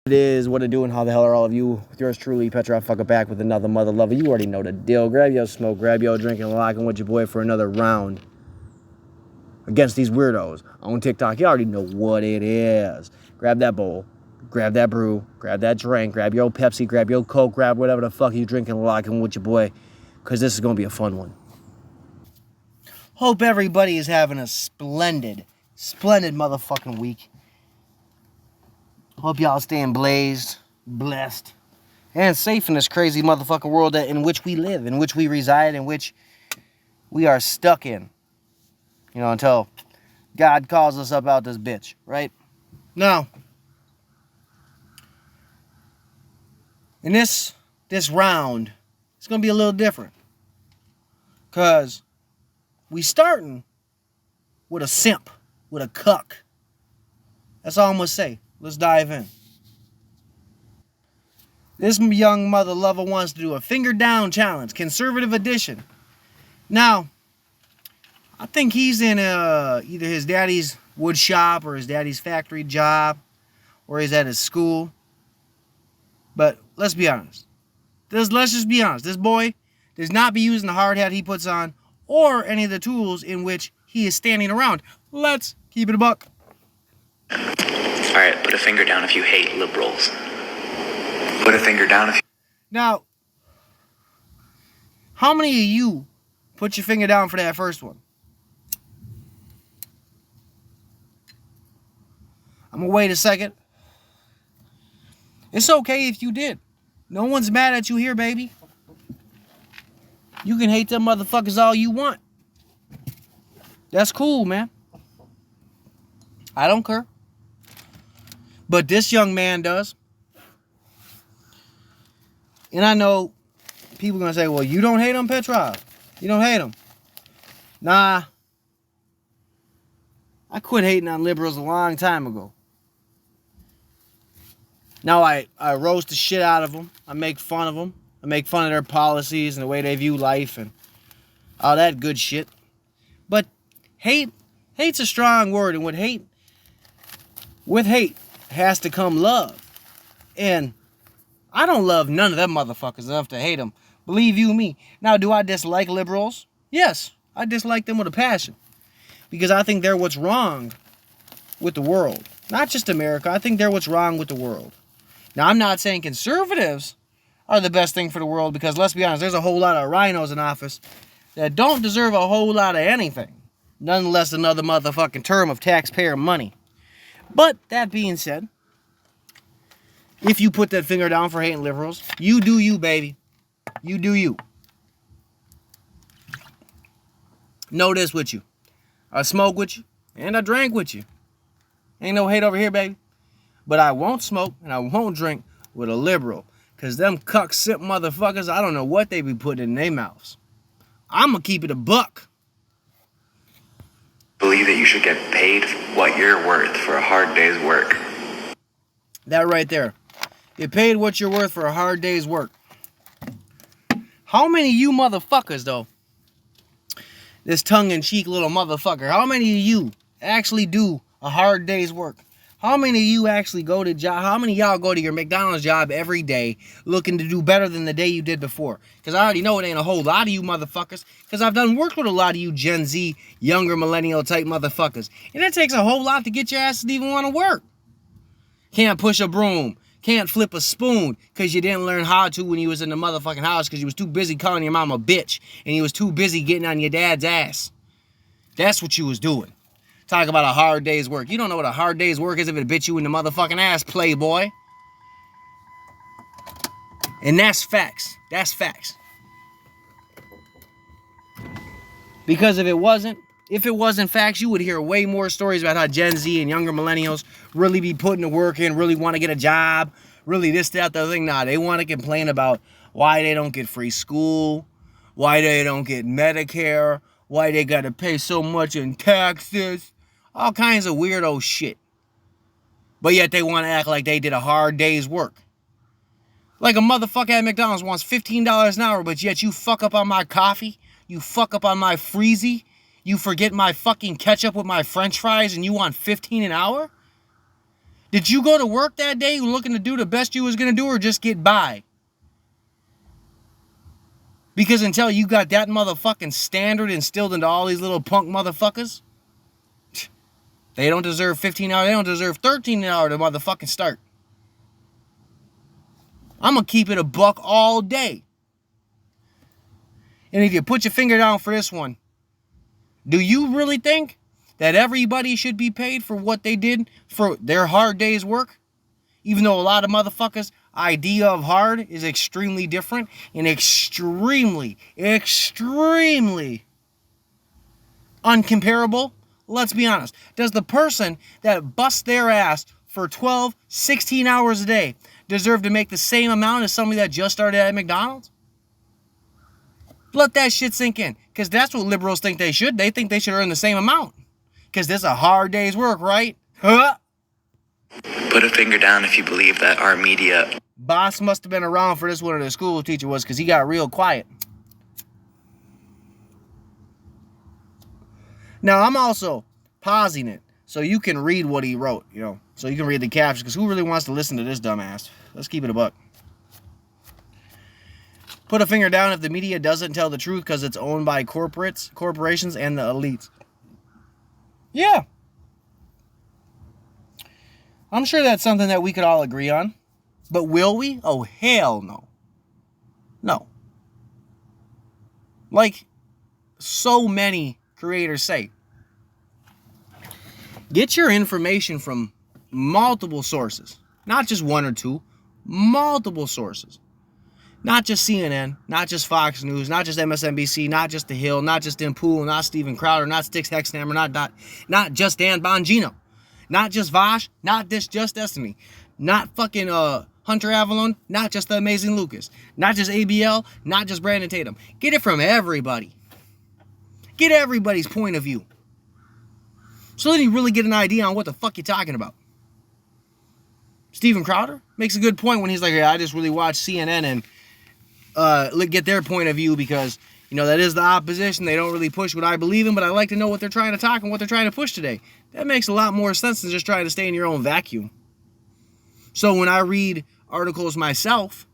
It is, what it do, and how the hell are all of you? With yours truly, Petra, fucker, back with another mother lover. You already know the deal. Grab your smoke, grab your drink, and lock in with your boy for another round against these weirdos on TikTok. You already know what it is. Grab that bowl, grab that brew, grab that drink, grab your old Pepsi, grab your Coke, grab whatever the fuck you drinking, lock in with your boy, because this is going to be a fun one. Hope everybody is having a splendid motherfucking week. Hope y'all staying blazed, blessed, and safe in this crazy motherfucking world in which we live, in which we reside, in which we are stuck in. You know, until God calls us up out this bitch, right? Now, in this round, it's going to be a little different. Because we starting with a simp, with a cuck. That's all I'm going to say. Let's dive in. This young mother lover wants to do a finger down challenge, conservative edition. Now, I think he's in either his daddy's wood shop or his daddy's factory job, or he's at his school. But let's be honest. Let's just be honest. This boy does not be using the hard hat he puts on or any of the tools in which he is standing around. Let's keep it a buck. All right, put a finger down if you hate liberals. Put a finger down if you... Now, how many of you put your finger down for that first one? I'm going to wait a second. It's okay if you did. No one's mad at you here, baby. You can hate them motherfuckers all you want. That's cool, man. I don't care. But this young man does. And I know people are going to say, well, you don't hate him, Petrov. You don't hate him. Nah. I quit hating on liberals a long time ago. Now I roast the shit out of them. I make fun of them. I make fun of their policies and the way they view life and all that good shit. But hate's a strong word. And with hate has to come love. And I don't love none of them motherfuckers enough to hate them. Believe you me. Now, do I dislike liberals? Yes, I dislike them with a passion. Because I think they're what's wrong with the world. Not just America. I think they're what's wrong with the world. Now, I'm not saying conservatives are the best thing for the world, because let's be honest, there's a whole lot of rhinos in office that don't deserve a whole lot of anything. None less than another motherfucking term of taxpayer money. But that being said, if you put that finger down for hating liberals, you do you, baby. You do you. Know this with you. I smoke with you, and I drank with you. Ain't no hate over here, baby. But I won't smoke, and I won't drink with a liberal. Because them cuck sip motherfuckers, I don't know what they be putting in their mouths. I'm going to keep it a buck. Believe that you should get paid what you're worth for a hard day's work. That right there. Get paid what you're worth for a hard day's work. How many of you motherfuckers, though, this tongue-in-cheek little motherfucker, how many of you actually do a hard day's work? How many of you actually go to job? How many of y'all go to your McDonald's job every day looking to do better than the day you did before? Because I already know it ain't a whole lot of you motherfuckers. Because I've done work with a lot of you Gen Z, younger millennial type motherfuckers. And it takes a whole lot to get your ass to even want to work. Can't push a broom. Can't flip a spoon because you didn't learn how to when you was in the motherfucking house because you was too busy calling your mom a bitch and you was too busy getting on your dad's ass. That's what you was doing. Talk about a hard day's work. You don't know what a hard day's work is if it bit you in the motherfucking ass, playboy. And that's facts. That's facts. Because if it wasn't facts, you would hear way more stories about how Gen Z and younger millennials really be putting the work in, really want to get a job, really this, that, the other thing. Nah, they want to complain about why they don't get free school, why they don't get Medicare, why they got to pay so much in taxes, all kinds of weirdo shit. But yet they want to act like they did a hard day's work. Like a motherfucker at McDonald's wants $15 an hour, but yet you fuck up on my coffee, you fuck up on my freezy, you forget my fucking ketchup with my french fries, and you want $15 an hour? Did you go to work that day looking to do the best you was going to do or just get by? Because until you got that motherfucking standard instilled into all these little punk motherfuckers, they don't deserve 15 hours. They don't deserve 13 hours to motherfucking start. I'm going to keep it a buck all day. And if you put your finger down for this one, do you really think that everybody should be paid for what they did for their hard day's work? Even though a lot of motherfuckers' idea of hard is extremely different and extremely uncomparable. Let's be honest. Does the person that busts their ass for 12, 16 hours a day deserve to make the same amount as somebody that just started at McDonald's? Let that shit sink in. Because that's what liberals think they should. They think they should earn the same amount. Because this is a hard day's work, right? Huh? Put a finger down if you believe that our media... Boss must have been around for this one, or the school teacher was, because he got real quiet. Now, I'm also pausing it so you can read what he wrote, you know. So you can read the captions, because who really wants to listen to this dumbass? Let's keep it a buck. Put a finger down if the media doesn't tell the truth because it's owned by corporations, and the elites. Yeah. I'm sure that's something that we could all agree on. But will we? Oh, hell no. No. Like so many creators say, get your information from multiple sources. Not just one or two. Multiple sources. Not just CNN, not just Fox News, not just MSNBC, not just The Hill, not just Tim Pool, not Steven Crowder, not Styx Hexhammer, not just Dan Bongino, not just Vosh, not this Just Destiny, not fucking Hunter Avalon, not just The Amazing Lucas, not just ABL, not just Brandon Tatum. Get it from everybody. Get everybody's point of view. So then you really get an idea on what the fuck you're talking about. Steven Crowder makes a good point when he's like, yeah, I just really watch CNN and get their point of view because, you know, that is the opposition. They don't really push what I believe in, but I like to know what they're trying to talk and what they're trying to push today. That makes a lot more sense than just trying to stay in your own vacuum. So when I read articles myself,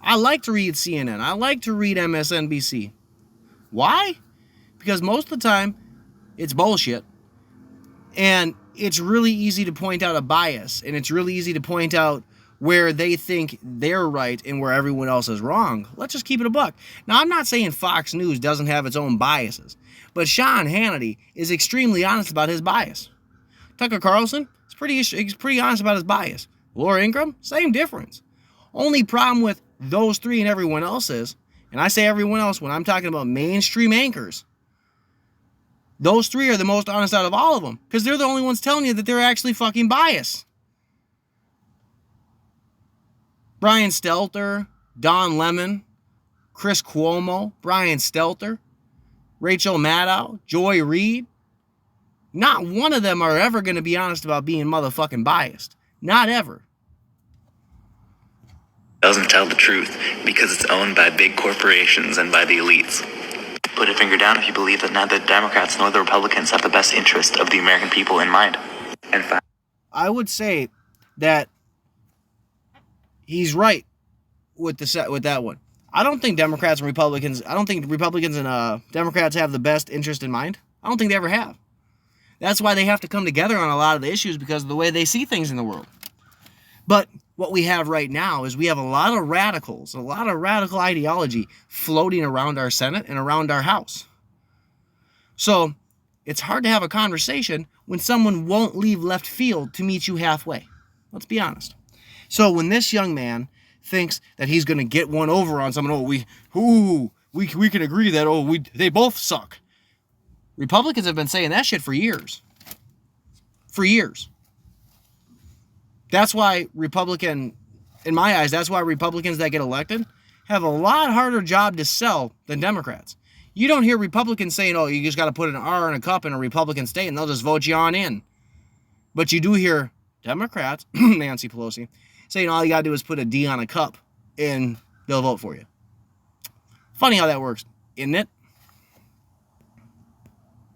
I like to read CNN. I like to read MSNBC. Why? Because most of the time, it's bullshit. And it's really easy to point out a bias. And it's really easy to point out where they think they're right and where everyone else is wrong. Let's just keep it a buck. Now, I'm not saying Fox News doesn't have its own biases, but Sean Hannity is extremely honest about his bias. Tucker Carlson is pretty honest about his bias. Laura Ingraham, same difference. Only problem with those three and everyone else is, and I say everyone else when I'm talking about mainstream anchors, those three are the most honest out of all of them because they're the only ones telling you that they're actually fucking biased. Brian Stelter, Don Lemon, Chris Cuomo, Brian Stelter, Rachel Maddow, Joy Reid. Not one of them are ever going to be honest about being motherfucking biased. Not ever. Doesn't tell the truth because it's owned by big corporations and by the elites. Put a finger down if you believe that neither the Democrats nor the Republicans have the best interest of the American people in mind. And I would say that he's right with that one. I don't think Democrats and Republicans and Democrats have the best interest in mind. I don't think they ever have. That's why they have to come together on a lot of the issues because of the way they see things in the world. But what we have right now is we have a lot of radicals, a lot of radical ideology floating around our Senate and around our House. So it's hard to have a conversation when someone won't leave left field to meet you halfway. Let's be honest. So when this young man thinks that he's going to get one over on someone, we can agree that, they both suck. Republicans have been saying that shit for years. For years. That's why in my eyes, that's why Republicans that get elected have a lot harder job to sell than Democrats. You don't hear Republicans saying, you just got to put an R in a cup in a Republican state and they'll just vote you on in. But you do hear Democrats, Nancy Pelosi, saying all you got to do is put a D on a cup and they'll vote for you. Funny how that works, isn't it?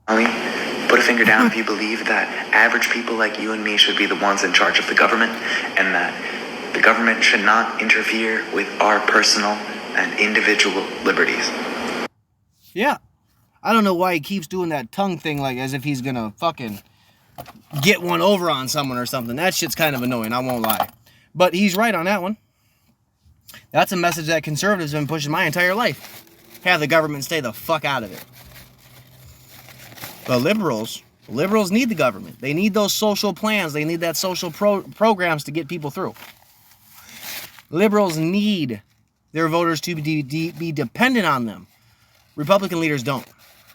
Put a a finger down if you believe that average people like you and me should be the ones in charge of the government, and that the government should not interfere with our personal and individual liberties. Yeah. I don't know why he keeps doing that tongue thing like as if he's gonna fucking get one over on someone or something. That shit's kind of annoying, I won't lie. But he's right on that one. That's a message that conservatives have been pushing my entire life. Have the government stay the fuck out of it. But liberals need the government. They need those social plans. They need that social programs to get people through. Liberals need their voters to be dependent on them. Republican leaders don't.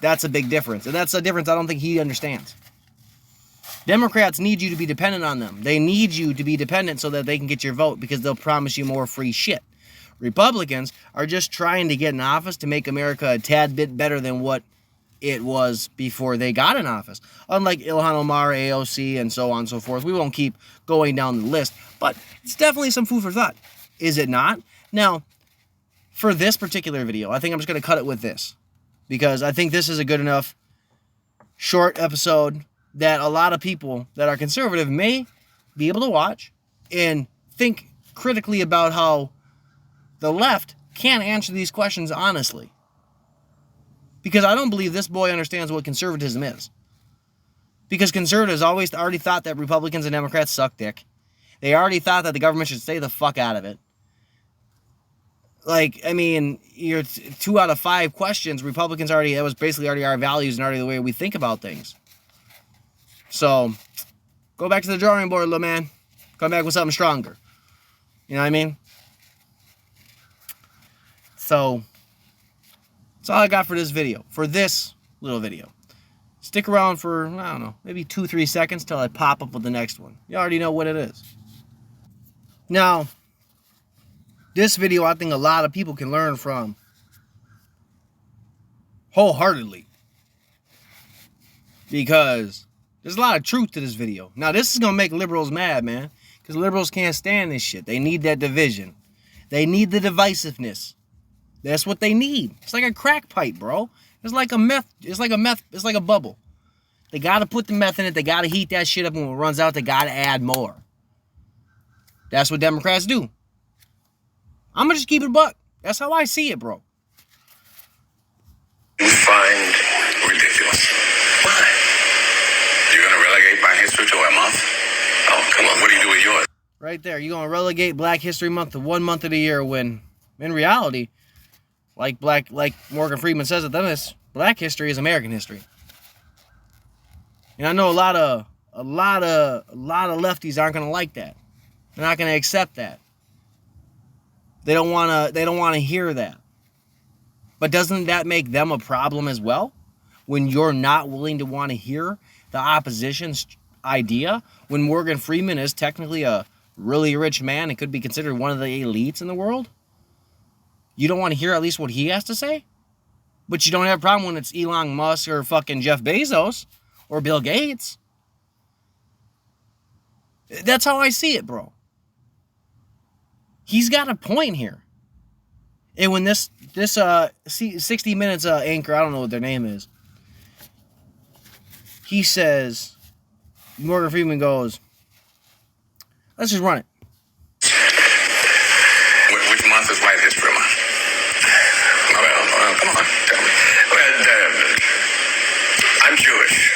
That's a big difference. And that's a difference I don't think he understands. Democrats need you to be dependent on them. They need you to be dependent so that they can get your vote because they'll promise you more free shit. Republicans are just trying to get in office to make America a tad bit better than what it was before they got in office. Unlike Ilhan Omar, AOC, and so on and so forth. We won't keep going down the list, but it's definitely some food for thought. Is it not? Now, for this particular video, I think I'm just going to cut it with this, because I think this is a good enough short episode that a lot of people that are conservative may be able to watch and think critically about how the left can't answer these questions honestly. Because I don't believe this boy understands what conservatism is. Because conservatives already thought that Republicans and Democrats suck dick. They already thought that the government should stay the fuck out of it. Like, I mean, you're 2 out of 5 questions, Republicans already, that was basically already our values and already the way we think about things. So, go back to the drawing board, little man. Come back with something stronger. You know what I mean? So, that's all I got for this video. For this little video. Stick around for, I don't know, maybe 2-3 seconds till I pop up with the next one. You already know what it is. Now, this video I think a lot of people can learn from wholeheartedly. Because there's a lot of truth to this video. Now, this is going to make liberals mad, man. Because liberals can't stand this shit. They need that division. They need the divisiveness. That's what they need. It's like a crack pipe, bro. It's like a meth. It's like a bubble. They got to put the meth in it. They got to heat that shit up. When it runs out, they got to add more. That's what Democrats do. I'm going to just keep it a buck. That's how I see it, bro. You find ridiculous. Why? You're going to relegate my history to a month? Oh, come on. What do you do with yours? Right there. You're going to relegate Black History Month to 1 month of the year when, in reality, like Morgan Freeman says at the end of this, Black history is American history. And I know a lot of lefties aren't going to like that. They're not going to accept that. They don't want to hear that. But doesn't that make them a problem as well? When you're not willing to want to hear the opposition's idea? When Morgan Freeman is technically a really rich man and could be considered one of the elites in the world? You don't want to hear at least what he has to say? But you don't have a problem when it's Elon Musk or fucking Jeff Bezos or Bill Gates. That's how I see it, bro. He's got a point here. And when this 60 Minutes anchor, I don't know what their name is, he says, Morgan Freeman goes, let's just run it. Which month is White History Month? Well, come on, tell me. Well, I'm Jewish.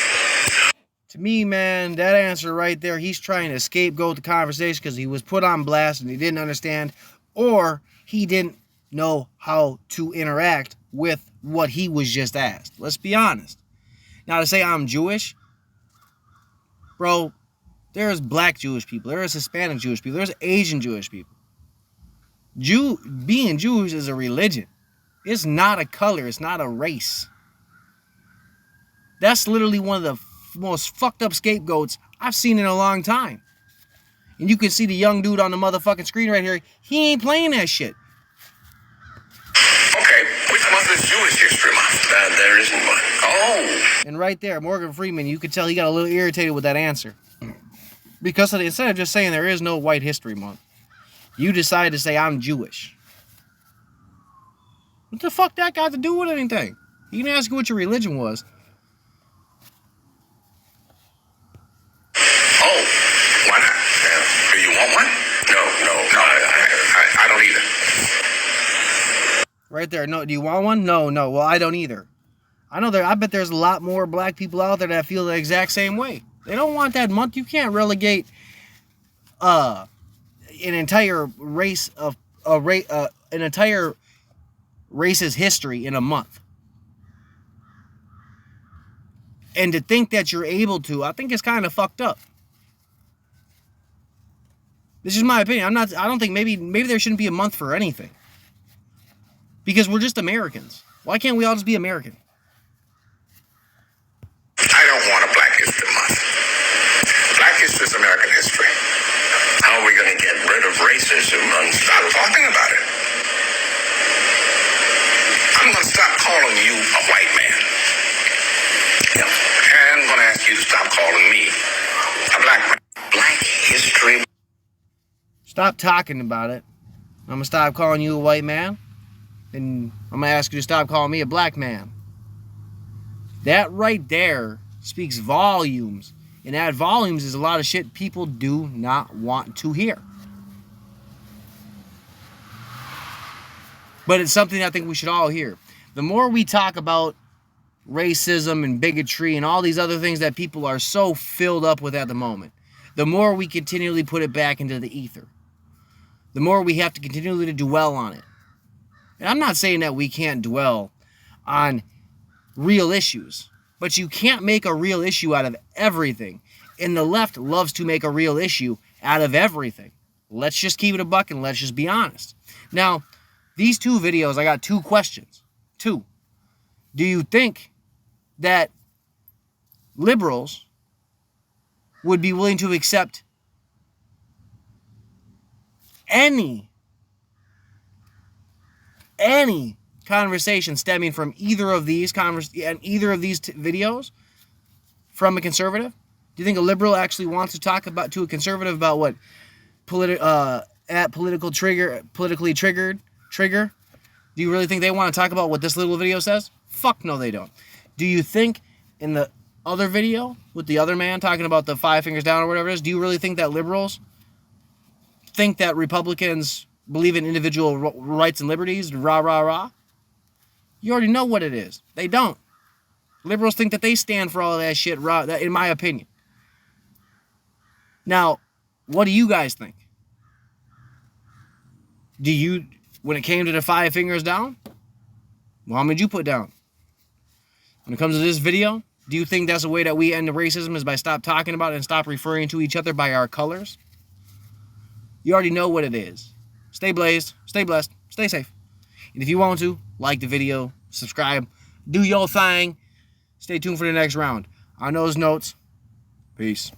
To me, man, that answer right there, he's trying to scapegoat the conversation because he was put on blast and he didn't understand, or he didn't know how to interact with what he was just asked. Let's be honest. Now, to say I'm Jewish, bro, there's Black Jewish people, there's Hispanic Jewish people, there's Asian Jewish people. Being Jewish is a religion. It's not a color, it's not a race. That's literally one of the most fucked up scapegoats I've seen in a long time. And you can see the young dude on the motherfucking screen right here. He ain't playing that shit. Okay, which month is Jewish History Month? There isn't one. Oh. And right there, Morgan Freeman, you could tell he got a little irritated with that answer. Because instead of just saying there is no White History Month, you decided to say I'm Jewish. What the fuck that got to do with anything? He didn't ask you what your religion was. Right there. No, do you want one? No. Well, I don't either. I bet there's a lot more black people out there that feel the exact same way. They don't want that month. You can't relegate an entire race of an entire race's history in a month. And to think that you're able to, I think it's kind of fucked up. This is my opinion. I don't think maybe there shouldn't be a month for anything. Because we're just Americans. Why can't we all just be American? I don't want a Black History Month. Black history is American history. How are we going to get rid of racism and stop talking about it? I'm going to stop calling you a white man. Yep. And I'm going to ask you to stop calling me a black man. Black history. Stop talking about it. I'm going to stop calling you a white man. And I'm going to ask you to stop calling me a black man. That right there speaks volumes. And that volumes is a lot of shit people do not want to hear. But it's something I think we should all hear. The more we talk about racism and bigotry and all these other things that people are so filled up with at the moment, the more we continually put it back into the ether. The more we have to continually dwell on it. And I'm not saying that we can't dwell on real issues, but you can't make a real issue out of everything. And the left loves to make a real issue out of everything. Let's just keep it a buck and let's just be honest. Now, these two videos, I got two questions. Two. Do you think that liberals would be willing to accept any conversation stemming from either of these videos from a conservative? Do you think a liberal actually wants to talk to a conservative about what politically triggered? Do you really think they want to talk about what this little video says? Fuck no, they don't. Do you think in the other video with the other man talking about the 5 fingers down or whatever it is, do you really think that liberals think that Republicans believe in individual rights and liberties? Rah, rah, rah. You already know what it is. They don't. Liberals think that they stand for all of that shit, in my opinion. Now, what do you guys think? When it came to the 5 fingers down, well, how many did you put down? When it comes to this video, do you think that's a way that we end the racism is by stop talking about it and stop referring to each other by our colors? You already know what it is. Stay blazed, stay blessed, stay safe. And if you want to, like the video, subscribe, do your thing. Stay tuned for the next round. On those notes, peace.